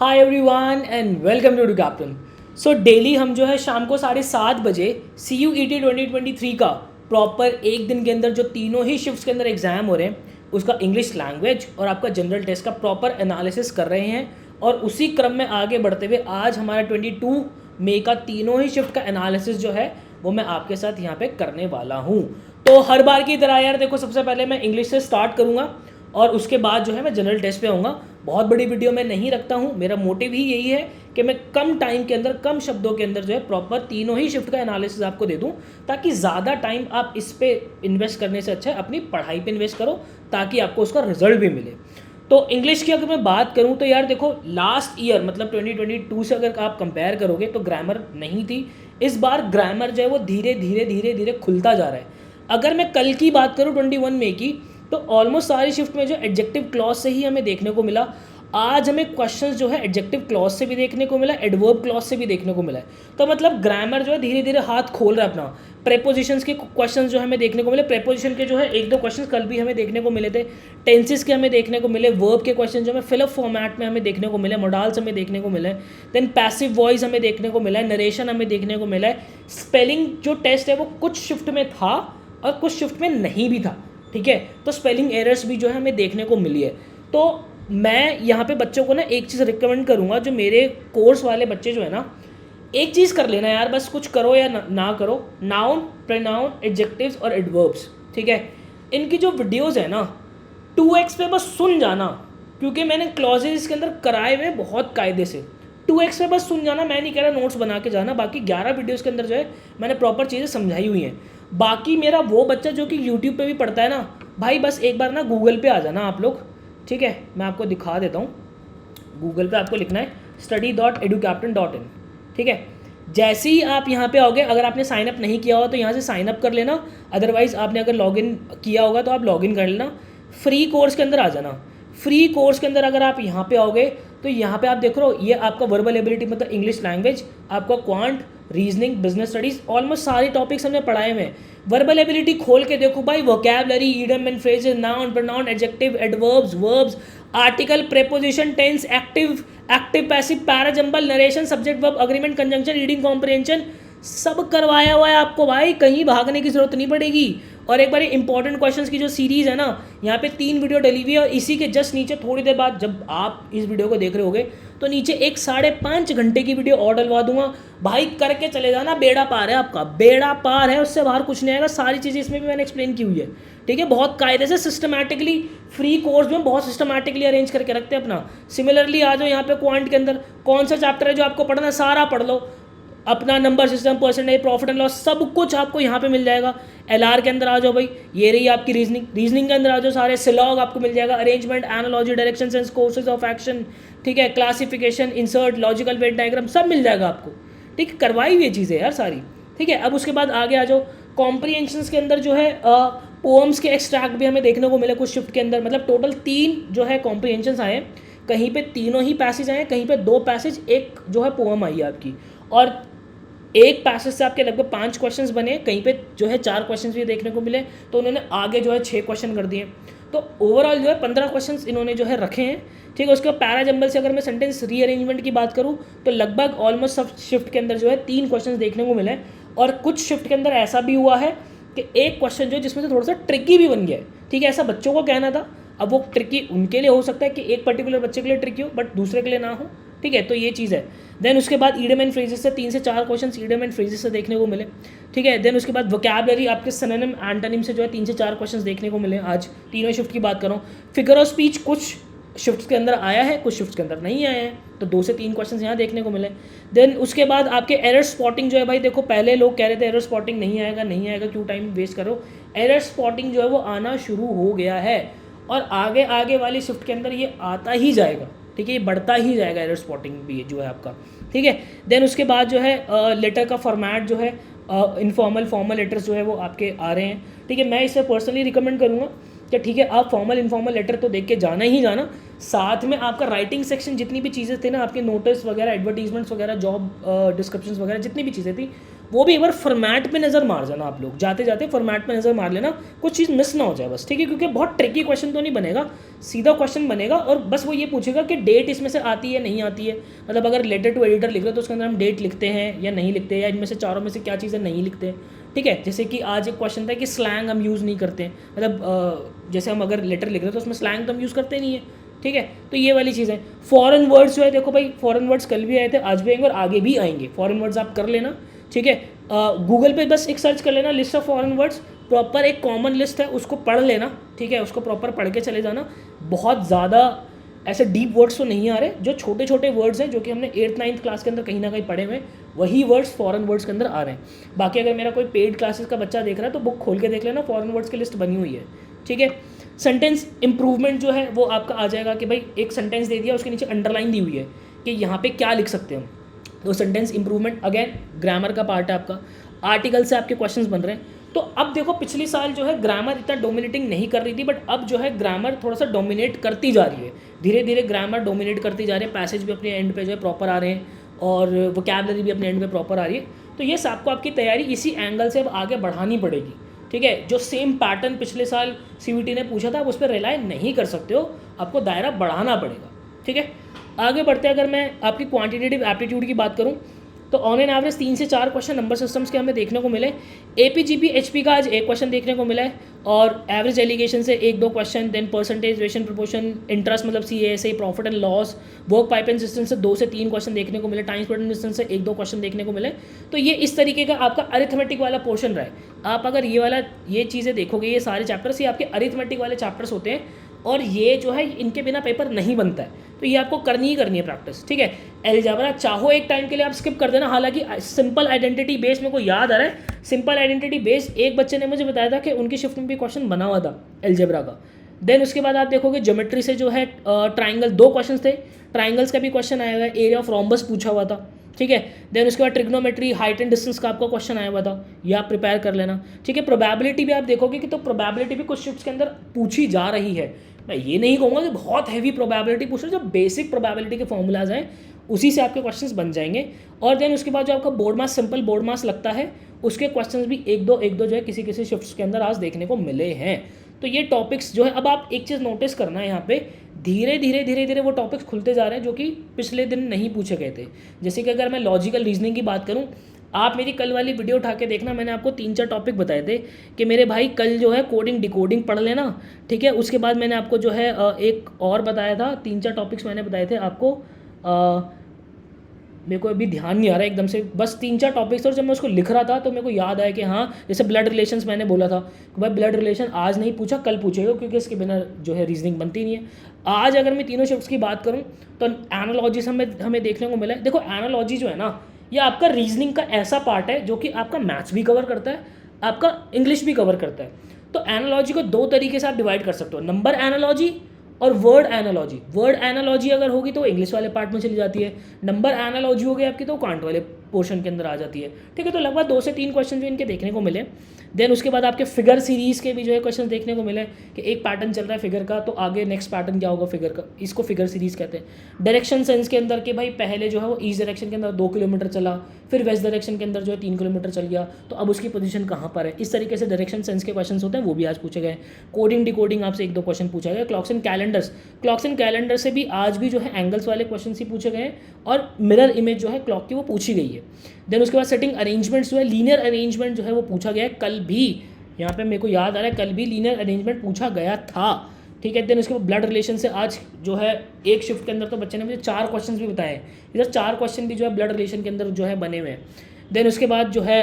Hi everyone and welcome to captain. So daily हम जो है शाम को 7:30 बजे CUET 2023 का प्रॉपर एक दिन के अंदर जो तीनों ही शिफ्ट्स के अंदर एग्जाम हो रहे हैं उसका इंग्लिश लैंग्वेज और आपका जनरल टेस्ट का प्रॉपर एनालिसिस कर रहे हैं। और उसी क्रम में आगे बढ़ते हुए आज हमारा 22 मई का तीनों ही शिफ्ट का एनालिसिस जो है वो मैं आपके साथ यहाँ पे करने वाला हूँ। तो हर बार की तरह यार देखो, सबसे पहले मैं इंग्लिश से स्टार्ट करूँगा और उसके बाद जो है मैं जनरल टेस्ट पे आऊँगा। बहुत बड़ी वीडियो मैं नहीं रखता हूँ, मेरा मोटिव ही यही है कि मैं कम टाइम के अंदर कम शब्दों के अंदर जो है प्रॉपर तीनों ही शिफ्ट का एनालिसिस आपको दे दूँ, ताकि ज़्यादा टाइम आप इस पर इन्वेस्ट करने से अच्छा है अपनी पढ़ाई पे इन्वेस्ट करो ताकि आपको उसका रिजल्ट भी मिले। तो इंग्लिश की अगर मैं बात करूँ तो यार देखो, लास्ट ईयर मतलब 2022 से अगर आप कंपेयर करोगे तो ग्रामर नहीं थी। इस बार ग्रामर जो है वो धीरे धीरे धीरे धीरे खुलता जा रहा है। अगर मैं कल की बात करूँ 21 मई की, तो ऑलमोस्ट सारी शिफ्ट में जो एडजेक्टिव क्लॉज से ही हमें देखने को मिला। आज हमें क्वेश्चंस जो है एडजेक्टिव क्लॉज से भी देखने को मिला, एडवर्ब क्लॉज से भी देखने को मिला है। तो मतलब ग्रामर जो है धीरे धीरे हाथ खोल रहा है अपना। प्रेपोजिशंस के क्वेश्चंस जो हमें देखने को मिले, प्रेपोजिशन के जो है एक दो क्वेश्चंस कल भी हमें देखने को मिले थे। टेंसेस के हमें देखने को मिले, वर्ब के क्वेश्चन जो हमें फिलअप फॉर्मेट में हमें देखने को मिले, मोडाल्स हमें देखने को मिले। देन पैसिव वॉइस हमें देखने को मिला है, नरेशन हमें देखने को मिला है। स्पेलिंग जो टेस्ट है वो कुछ शिफ्ट में था और कुछ शिफ्ट में नहीं भी था, ठीक है। तो स्पेलिंग एरर्स भी जो है हमें देखने को मिली है। तो मैं यहाँ पे बच्चों को ना एक चीज़ रिकमेंड करूँगा, जो मेरे कोर्स वाले बच्चे जो है ना, एक चीज़ कर लेना यार, बस कुछ करो या ना करो, नाउन, प्रोनाउन, एडजेक्टिव्स और एडवर्ब्स, ठीक है। इनकी जो वीडियोज़ है ना 2x पे बस सुन जाना, क्योंकि मैंने क्लॉजेज इसके अंदर कराए हुए बहुत कायदे से। 2x पे बस सुन जाना, मैं नहीं कह रहा नोट्स बना के जाना। बाकी 11 वीडियोज़ के अंदर जो है मैंने प्रॉपर चीज़ें समझाई हुई हैं। बाकी मेरा वो बच्चा जो कि यूट्यूब पे भी पढ़ता है ना भाई, बस एक बार ना गूगल पे आ जाना आप लोग, ठीक है। मैं आपको दिखा देता हूँ। गूगल पे आपको लिखना है study.educaptain.in, ठीक है। जैसे ही आप यहाँ पे आओगे, अगर आपने साइन अप नहीं किया हो तो यहाँ से साइन अप कर लेना, अदरवाइज़ आपने अगर लॉगिन किया होगा तो आप लॉगिन कर लेना। फ्री कोर्स के अंदर आ जाना। फ्री कोर्स के अंदर अगर आप यहाँ पे आओगे तो यहाँ पे आप देख रहे हो, ये आपका वर्बल एबिलिटी मतलब इंग्लिश लैंग्वेज, आपका quant, reasoning, business studies, almost सारे टॉपिक्स हमने पढ़ाए हुए हैं। वर्बल एबिलिटी खोल के देखो भाई, vocabulary, idiom and phrases, noun, pronoun, adjective, adverbs, verbs, article, preposition, tense, active, active passive, parajumble, narration, subject verb, agreement, conjunction, reading comprehension, सब करवाया हुआ है आपको भाई, कहीं भागने की जरूरत नहीं पड़ेगी। और एक बार इंपॉर्टेंट क्वेश्चंस की जो सीरीज़ है ना, यहाँ पे 3 वीडियो डली हुई है और इसी के जस्ट नीचे थोड़ी देर बाद जब आप इस वीडियो को देख रहे होगे तो नीचे एक 5.5 घंटे की वीडियो और डलवा दूंगा भाई, करके चले जाना। बेड़ा पार है आपका, बेड़ा पार है, उससे बाहर कुछ नहीं आएगा। सारी चीज़ें इसमें भी मैंने एक्सप्लेन की हुई है, ठीक है। बहुत कायदे से सिस्टमैटिकली फ्री कोर्स में बहुत सिस्टमैटिकली अरेंज करके रखते हैं अपना। सिमिलरली आ जाओ यहाँ पे क्वांट के अंदर, कौन सा चैप्टर है जो आपको पढ़ना है सारा पढ़ लो, अपना number system, percentage, profit and loss, सब कुछ आपको यहाँ पे मिल जाएगा। LR के अंदर आ जाओ भाई, ये रही आपकी रीजनिंग, रीजनिंग के अंदर आ जाओ सारे सिलॉग आपको मिल जाएगा, arrangement, analogy, direction sense, courses of action, ठीक है, classification, insert, logical Venn diagram, सब मिल जाएगा आपको, ठीक है। करवाई हुई चीज़ें यार सारी, ठीक है। अब उसके बाद आगे आ जाओ, कॉम्प्रीहेंशंस के अंदर जो है पोम्स के एक्सट्रैक्ट भी हमें देखने को मिले कुछ शिफ्ट के अंदर। मतलब टोटल 3 जो है कॉम्प्रीहेंशंस आए हैं, कहीं पे तीनों ही पैसेज आए हैं, कहीं पे 2 पैसेज, एक जो है पोम आई है आपकी, और एक पैसेज से आपके लगभग 5 क्वेश्चंस बने, कहीं पे जो है 4 क्वेश्चंस भी देखने को मिले, तो उन्होंने आगे जो है 6 क्वेश्चन कर दिए। तो ओवरऑल जो है 15 क्वेश्चंस इन्होंने जो है रखे हैं, ठीक है। उसके बाद पैराजंबल से अगर मैं सेंटेंस रीअरेंजमेंट की बात करूँ तो लगभग ऑलमोस्ट सब शिफ्ट के अंदर जो है 3 क्वेश्चन देखने को मिले हैं। और कुछ शिफ्ट के अंदर ऐसा भी हुआ है कि एक क्वेश्चन जो है जिसमें से थोड़ा सा ट्रिकी भी बन गया है, ठीक है। ऐसा बच्चों को कहना था, अब वो ट्रिकी उनके लिए हो सकता है कि एक पर्टिकुलर बच्चे के लिए ट्रिकी हो बट दूसरे के लिए ना हो, ठीक है। तो ये चीज़ है। देन उसके बाद ईडियम एंड फ्रेजेस से 3 से 4 क्वेश्चन ईडियम एंड फ्रेजेस से देखने को मिले, ठीक है। देन उसके बाद वोकैबलरी, आपके सिनोनिम, एंटोनिम से जो है 3 से 4 क्वेश्चन देखने को मिले आज तीनों शिफ्ट की बात करूँ। फिगर ऑफ स्पीच कुछ शिफ्ट के अंदर आया है, कुछ शिफ्ट के अंदर नहीं आया है, तो 2 से 3 क्वेश्चन यहाँ देखने को मिले। देन उसके बाद आपके एरर स्पॉटिंग जो है भाई, देखो पहले लोग कह रहे थे एरर स्पॉटिंग नहीं आएगा नहीं आएगा, क्यों टाइम वेस्ट करो। एरर स्पॉटिंग जो है वो आना शुरू हो गया है और आगे आगे वाली शिफ्ट के अंदर ये आता ही जाएगा, ठीक है। ये बढ़ता ही जाएगा एरर स्पॉटिंग भी जो है आपका, ठीक है। देन उसके बाद जो है लेटर का फॉर्मेट जो है इनफॉर्मल, फॉर्मल लेटर्स जो है वो आपके आ रहे हैं, ठीक है। मैं इसे पर्सनली रिकमेंड करूँगा कि ठीक है आप फॉर्मल इनफॉर्मल लेटर तो देख के जाना ही जाना, साथ में आपका राइटिंग सेक्शन जितनी भी चीज़ें थे ना, आपके नोटिस वगैरह, एडवर्टीजमेंट्स वगैरह, जॉब डिस्क्रिप्शंस वगैरह, जितनी भी चीज़ें थी वो भी एक बार फॉर्मेट पे नज़र मार जाना, आप लोग जाते जाते फॉर्मेट पे नज़र मार लेना, कुछ चीज़ मिस ना हो जाए बस, ठीक है, क्योंकि बहुत ट्रिकी क्वेश्चन तो नहीं बनेगा, सीधा क्वेश्चन बनेगा और बस वो ये पूछेगा कि डेट इसमें से आती है नहीं आती है। मतलब अगर लेटर टू एडिटर लिख रहे हो तो उसके अंदर हम डेट लिखते हैं या नहीं लिखते, या इनमें से चारों में से क्या चीज़ें नहीं लिखते हैं, ठीक है। जैसे कि आज एक क्वेश्चन था कि स्लैंग हम यूज़ नहीं करते, मतलब जैसे हम अगर लेटर लिख रहे हैं तो उसमें स्लैंग तो हम यूज़ करते नहीं है, ठीक है। तो ये वाली चीज़ें, फॉरेन वर्ड्स जो है, देखो भाई फॉरेन वर्ड्स कल भी आए थे, आज भी आएंगे और आगे भी आएंगे, फॉरेन वर्ड्स आप कर लेना, ठीक है। गूगल पे बस एक सर्च कर लेना list of foreign words, proper एक कॉमन लिस्ट है, उसको पढ़ लेना, ठीक है, उसको प्रॉपर पढ़ के चले जाना। बहुत ज़्यादा ऐसे डीप वर्ड्स तो नहीं आ रहे, जो छोटे छोटे वर्ड्स हैं जो कि हमने 8th 9th क्लास के अंदर कहीं ना कहीं पढ़े हुए, वही वर्ड्स फॉरेन वर्ड्स के अंदर आ रहे हैं। बाकी अगर मेरा कोई पेड क्लासेस का बच्चा देख रहा है तो बुक खोल के देख लेना, फॉरेन वर्ड्स की लिस्ट बनी हुई है, ठीक है। सेंटेंस इंप्रूवमेंट जो है वो आपका आ जाएगा कि भाई एक सेंटेंस दे दिया, उसके नीचे अंडरलाइन दी हुई है कि यहाँ पे क्या लिख सकते हैं, तो सेंटेंस इंप्रूवमेंट अगेन ग्रामर का पार्ट है आपका। आर्टिकल से आपके क्वेश्चंस बन रहे हैं, तो अब देखो पिछली साल जो है ग्रामर इतना डोमिनेटिंग नहीं कर रही थी, बट अब जो है ग्रामर थोड़ा सा डोमिनेट करती जा रही है, धीरे धीरे ग्रामर डोमिनेट करती जा रही है, पैसेज भी अपने एंड पे जो है प्रॉपर आ रहे हैं और वोकैबलरी भी अपने एंड पे प्रॉपर आ रही है। तो ये आपको आपकी तैयारी इसी एंगल से अब आगे बढ़ानी पड़ेगी, ठीक है। जो सेम पैटर्न पिछले साल CVT ने पूछा था आप उस पर रिलाई नहीं कर सकते हो, आपको दायरा बढ़ाना पड़ेगा, ठीक है। आगे बढ़ते अगर मैं आपकी क्वांटिटेटिव एप्टीट्यूड की बात करूं तो ऑन एन एवरेज 3 से 4 क्वेश्चन नंबर सिस्टम्स के हमें देखने को मिले। APGP HP का आज एक क्वेश्चन देखने को मिला है और एवरेज एलिगेशन से 1-2 question, then percentage ration proportion interest मतलब CASA profit and loss, work pipeline system से 2 से 3 क्वेश्चन देखने को मिले, टाइम स्पेंड डिस्टेंस से 1-2 क्वेश्चन देखने को मिले। तो ये इस तरीके का आपका अरिथमेटिक वाला पोर्शन रहा है। आप अगर ये चीज़ें देखोगे, ये सारे चैप्टर्स ये आपके अरिथमेटिक वाले चैप्टर्स होते हैं और ये जो है इनके बिना पेपर नहीं बनता है, तो ये आपको करनी ही करनी है प्रैक्टिस, ठीक है। अलजेब्रा चाहो एक टाइम के लिए आप स्किप कर देना, हालांकि सिंपल आइडेंटिटी बेस मेरे को याद आ रहा है, सिंपल आइडेंटिटी बेस एक बच्चे ने मुझे बताया था कि उनकी शिफ्ट में भी क्वेश्चन बना हुआ था अलजेब्रा का। देन उसके बाद आप देखोगे ज्योमेट्री से जो है ट्राइंगल 2 क्वेश्चन थे, ट्राइंगल्स का भी क्वेश्चन आया हुआ है, एरिया ऑफ रोम्बस पूछा हुआ था, ठीक है। देन उसके बाद ट्रिग्नोमेट्री हाइट एंड डिस्टेंस का आपका क्वेश्चन आया हुआ था, ये आप प्रिपेयर कर लेना, ठीक है। प्रोबेबिलिटी भी आप देखोगे कि तो प्रोबेबिलिटी भी कुछ शिफ्ट्स के अंदर पूछी जा रही है। मैं ये नहीं कहूँगा कि बहुत हैवी प्रोबेबिलिटी पूछ रहे, जो बेसिक प्रोबेबिलिटी के फॉर्मूलाज हैं उसी से आपके क्वेश्चंस बन जाएंगे। और देन उसके बाद जो आपका बोर्ड मास सिंपल बोर्ड मास लगता है उसके क्वेश्चंस भी एक दो जो है किसी शिफ्ट्स के अंदर आज देखने को मिले हैं। तो ये टॉपिक्स जो है, अब आप एक चीज़ नोटिस करना है यहाँ पे, धीरे धीरे वो टॉपिक्स खुलते जा रहे हैं जो कि पिछले दिन नहीं पूछे गए थे। जैसे कि अगर मैं लॉजिकल रीजनिंग की बात करूँ, आप मेरी कल वाली वीडियो उठा के देखना, मैंने आपको 3-4 टॉपिक बताए थे कि मेरे भाई कल जो है कोडिंग डिकोडिंग पढ़ लेना, ठीक है। उसके बाद मैंने आपको जो है एक और बताया था, 3-4 टॉपिक्स मैंने बताए थे आपको, मेरे को अभी ध्यान नहीं आ रहा है एकदम से, बस 3-4 टॉपिक्स। और जब मैं उसको लिख रहा था तो मेरे को याद आया कि हाँ, जैसे ब्लड रिलेशंस मैंने बोला था कि भाई ब्लड रिलेशन आज नहीं पूछा कल पूछेगा, क्योंकि इसके बिना जो है रीजनिंग बनती नहीं है। आज अगर मैं तीनों शिफ्ट्स की बात करूँ तो एनालॉजीज हमें देखने को मिला है। देखो एनालॉजी जो है ना, ये आपका रीजनिंग का ऐसा पार्ट है जो कि आपका मैथ्स भी कवर करता है, आपका इंग्लिश भी कवर करता है। तो एनालॉजी को 2 तरीके से आप डिवाइड कर सकते हो, नंबर एनालॉजी और वर्ड एनालॉजी। वर्ड एनालॉजी अगर होगी तो इंग्लिश वाले पार्ट में चली जाती है, नंबर एनालॉजी हो गई आपकी तो कांट वाले पोर्शन के अंदर आ जाती है, ठीक है। तो लगभग 2 से 3 क्वेश्चन जो इनके देखने को मिले। देन उसके बाद आपके फिगर सीरीज़ के भी जो है क्वेश्चन देखने को मिले कि एक पैटर्न चल रहा है फिगर का, तो आगे नेक्स्ट पैटर्न क्या होगा फिगर का, इसको फिगर सीरीज़ कहते हैं। डायरेक्शन सेंस के अंदर कि भाई पहले जो है वो ईस्ट डायरेक्शन के अंदर 2 किलोमीटर चला, फिर वेस्ट डायरेक्शन के अंदर जो है 3 किलोमीटर चल गया, तो अब उसकी पोजीशन कहाँ पर है। इस तरीके से डायरेक्शन सेंस के क्वेश्चन होते हैं, वो भी आज पूछे गए। कोडिंग डिकोडिंग आपसे 1-2 क्वेश्चन पूछा गया। क्लॉक्स एंड कैलेंडर से भी आज भी जो है एंगल्स वाले क्वेश्चन ही पूछे गए और मिरर इमेज जो है क्लॉक की वो पूछी गई है। देन उसके बाद सेटिंग अरेंजमेंट्स जो है, लीनियर अरेंजमेंट जो है वो पूछा गया है, कल भी यहाँ पे मेरे को याद आ रहा है कल भी लीनियर अरेंजमेंट पूछा गया था, ठीक है। देन उसके बाद ब्लड रिलेशन से आज जो है एक शिफ्ट के अंदर तो बच्चे ने मुझे 4 क्वेश्चन भी बताए, इधर 4 क्वेश्चन भी जो है ब्लड रिलेशन के अंदर जो है बने हुए हैं। देन उसके बाद जो है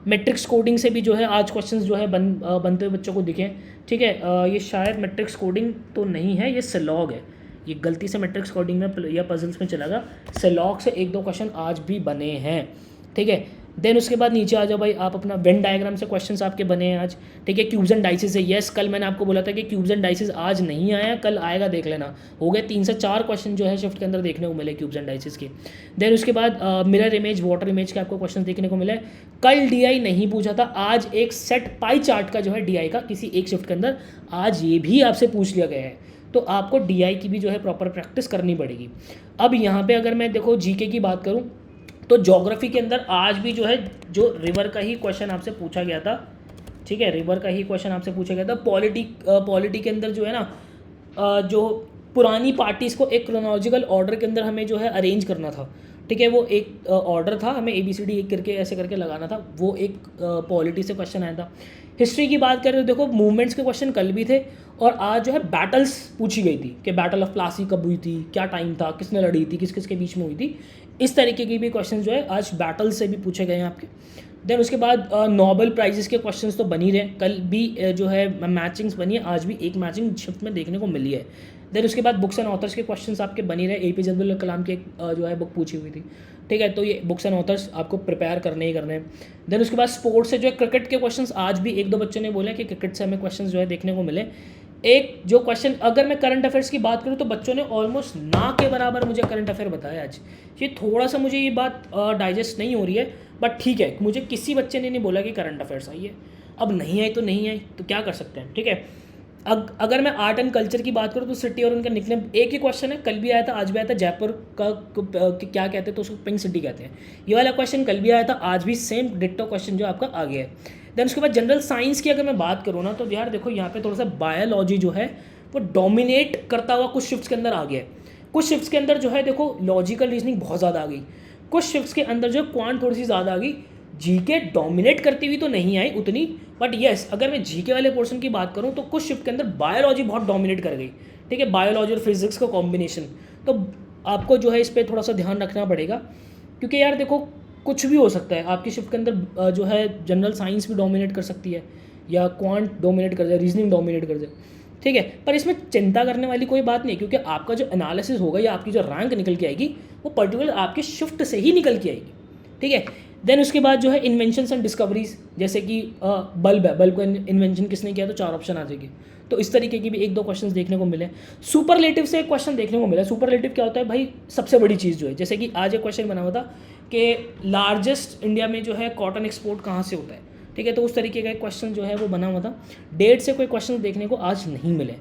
मैट्रिक्स कोडिंग से भी जो है आज क्वेश्चंस जो है बनते हुए बच्चों को दिखे, ठीक है। ये शायद मैट्रिक्स कोडिंग तो नहीं है, ये सेलॉग है, ये गलती से मैट्रिक्स कोडिंग में या पजल्स में चला गया। सेलॉग से 1-2 क्वेश्चन आज भी बने हैं, ठीक है। देन उसके बाद नीचे आ जाओ भाई, आप अपना वेन डायग्राम से क्वेश्चंस आपके बने हैं आज, ठीक है। क्यूब्स एंड डाइसेस है, यस कल मैंने आपको बोला था कि क्यूब्स एंड डाइसेस आज नहीं आया, कल आएगा, देख लेना। हो गए 3 से 4 क्वेश्चन जो है शिफ्ट के अंदर देखने को मिले क्यूब्स एंड डाइसेस के। देन उसके बाद मिरर इमेज वाटर इमेज के आपको क्वेश्चन देखने को मिले। कल DI नहीं पूछा था, आज एक सेट पाई चार्ट का जो है DI का किसी एक शिफ्ट के अंदर आज ये भी आपसे पूछ लिया गया है, तो आपको DI की भी जो है प्रॉपर प्रैक्टिस करनी पड़ेगी। अब यहाँ पे अगर मैं देखो GK की बात करूँ तो ज्योग्राफी के अंदर आज भी जो है जो रिवर का ही क्वेश्चन आपसे पूछा गया था, ठीक है, रिवर का ही क्वेश्चन आपसे पूछा गया था। पॉलिटी के अंदर जो है ना जो पुरानी पार्टीज़ को एक क्रोनोलॉजिकल ऑर्डर के अंदर हमें जो है अरेंज करना था, ठीक है, वो एक ऑर्डर था, हमें ABCD एक करके ऐसे करके लगाना था, वो एक पॉलिटी से क्वेश्चन आया था। हिस्ट्री की बात करें तो देखो मूवमेंट्स के क्वेश्चन कल भी थे और आज जो है बैटल्स पूछी गई थी कि बैटल ऑफ प्लासी कब हुई थी, क्या टाइम था, किसने लड़ी थी, किस किस के बीच में हुई थी, इस तरीके की भी क्वेश्चन जो है आज बैटल से भी पूछे गए हैं आपके। देन उसके बाद नोबेल प्राइजेस के क्वेश्चंस तो बनी रहे, कल भी जो है मैचिंग्स बनी है, आज भी एक मैचिंग शिफ्ट में देखने को मिली है। देन उसके बाद बुक्स एंड ऑथर्स के क्वेश्चंस आपके बनी रहे, APJ अब्दुल कलाम की जो है बुक पूछी हुई थी, ठीक है, तो ये बुक्स एंड ऑथर्स आपको प्रिपेयर करने ही करने हैं। देन उसके बाद स्पोर्ट्स से जो है क्रिकेट के क्वेश्चंस आज भी एक दो बच्चों ने बोला कि क्रिकेट से हमें क्वेश्चंस जो है देखने को मिले। एक जो क्वेश्चन अगर मैं करंट अफेयर्स की बात करूँ तो बच्चों ने ऑलमोस्ट ना के बराबर मुझे करंट अफेयर बताया आज। ये थोड़ा सा मुझे ये बात डाइजेस्ट नहीं हो रही है, बट ठीक है, मुझे किसी बच्चे ने नहीं बोला कि करंट अफेयर्स आई है। अब नहीं आई तो नहीं आई, तो क्या कर सकते हैं, ठीक है। अगर मैं आर्ट एंड कल्चर की बात करूँ तो सिटी और उनका निकनेम एक ही क्वेश्चन है, कल भी आया था आज भी आया था, जयपुर का क्या कहते हैं तो उसको पिंक सिटी कहते हैं, ये वाला क्वेश्चन कल भी आया था, आज भी सेम डिट्टो क्वेश्चन जो आपका आ गया है। देन उसके बाद जनरल साइंस की अगर मैं बात करूँ ना तो यार देखो यहाँ पे थोड़ा सा बायोलॉजी जो है वो डोमिनेट करता हुआ कुछ शिफ्ट्स के अंदर आ गया है। कुछ शिफ्ट्स के अंदर जो है देखो लॉजिकल रीजनिंग बहुत ज़्यादा आ गई, कुछ शिफ्ट्स के अंदर जो क्वांट थोड़ी सी ज़्यादा आ गई। जीके डोमिनेट करती हुई तो नहीं आई उतनी, बट येस अगर मैं जीके वाले पोर्शन की बात करूँ तो कुछ शिफ्ट के अंदर बायोलॉजी बहुत डोमिनेट कर गई, ठीक है, बायोलॉजी और फिजिक्स का कॉम्बिनेशन। तो आपको जो है इस पर थोड़ा सा ध्यान रखना पड़ेगा, क्योंकि यार देखो कुछ भी हो सकता है आपकी शिफ्ट के अंदर जो है जनरल साइंस भी डोमिनेट कर सकती है या क्वांट डोमिनेट कर जाए, रीजनिंग डोमिनेट कर जाए, ठीक है, पर इसमें चिंता करने वाली कोई बात नहीं, क्योंकि आपका जो एनालिसिस होगा या आपकी जो रैंक निकल के आएगी वो पर्टिकुलर आपकी शिफ्ट से ही निकल के आएगी, ठीक है। देन उसके बाद जो है इन्वेंशंस एंड डिस्कवरीज, जैसे कि बल्ब है, बल्ब का इन्वेंशन किसने किया तो 4 ऑप्शन आ जाएगी, तो इस तरीके की भी एक दो क्वेश्चंस देखने को मिले। सुपरलेटिव से एक क्वेश्चन देखने को मिला। सुपरलेटिव क्या होता है भाई, सबसे बड़ी चीज़ जो है, जैसे कि आज एक क्वेश्चन बना हुआ था कि लार्जेस्ट इंडिया में जो है कॉटन एक्सपोर्ट कहाँ से होता है, ठीक है, तो उस तरीके का एक क्वेश्चन जो है वो बना हुआ था। डेट से कोई क्वेश्चन देखने को आज नहीं मिले,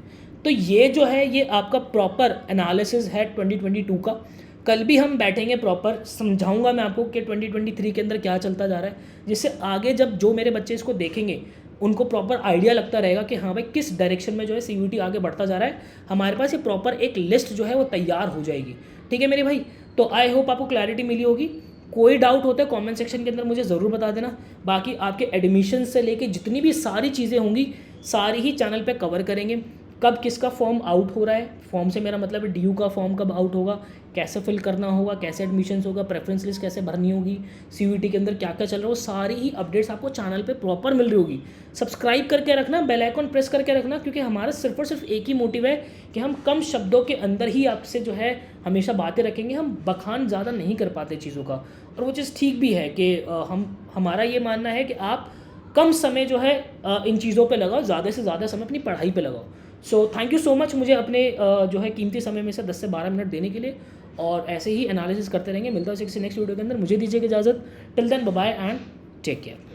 तो ये जो है ये आपका प्रॉपर एनालिसिस है 2022 का। कल भी हम बैठेंगे, प्रॉपर समझाऊंगा मैं आपको कि 2023 के अंदर क्या चलता जा रहा है, जिससे आगे जब जो मेरे बच्चे इसको देखेंगे उनको प्रॉपर आइडिया लगता रहेगा कि हाँ भाई किस डायरेक्शन में जो है CUET आगे बढ़ता जा रहा है। हमारे पास ये प्रॉपर एक लिस्ट जो है वो तैयार हो जाएगी, ठीक है मेरे भाई। तो आई होप आपको क्लैरिटी मिली होगी। कोई डाउट होता है कमेंट सेक्शन के अंदर मुझे ज़रूर बता देना। बाकी आपके एडमिशन से लेके जितनी भी सारी चीज़ें होंगी सारी ही चैनल पे कवर करेंगे। कब किसका फॉर्म आउट हो रहा है, फॉर्म से मेरा मतलब है DU का फॉर्म कब आउट होगा, कैसे फिल करना होगा, कैसे एडमिशन्स होगा, प्रेफरेंस लिस्ट कैसे भरनी होगी, CUET के अंदर क्या क्या चल रहा है, वो सारी ही अपडेट्स आपको चैनल पे प्रॉपर मिल रही होगी। सब्सक्राइब करके रखना, बेल आइकन प्रेस करके रखना, क्योंकि हमारा सिर्फ और सिर्फ एक ही मोटिव है कि हम कम शब्दों के अंदर ही आपसे जो है हमेशा बातें रखेंगे। हम बखान ज़्यादा नहीं कर पाते चीज़ों का, और वो चीज़ ठीक भी है कि हमारा ये मानना है कि आप कम समय जो है इन चीज़ों पे लगाओ, ज़्यादा से ज़्यादा समय अपनी पढ़ाई पे लगाओ। So thank you so much मुझे अपने जो है कीमती समय में से 10 से 12 मिनट देने के लिए, और ऐसे ही एनालिसिस करते रहेंगे। मिलता है किसी नेक्स्ट वीडियो के अंदर, मुझे दीजिए इजाज़त। Till then bye bye and take care.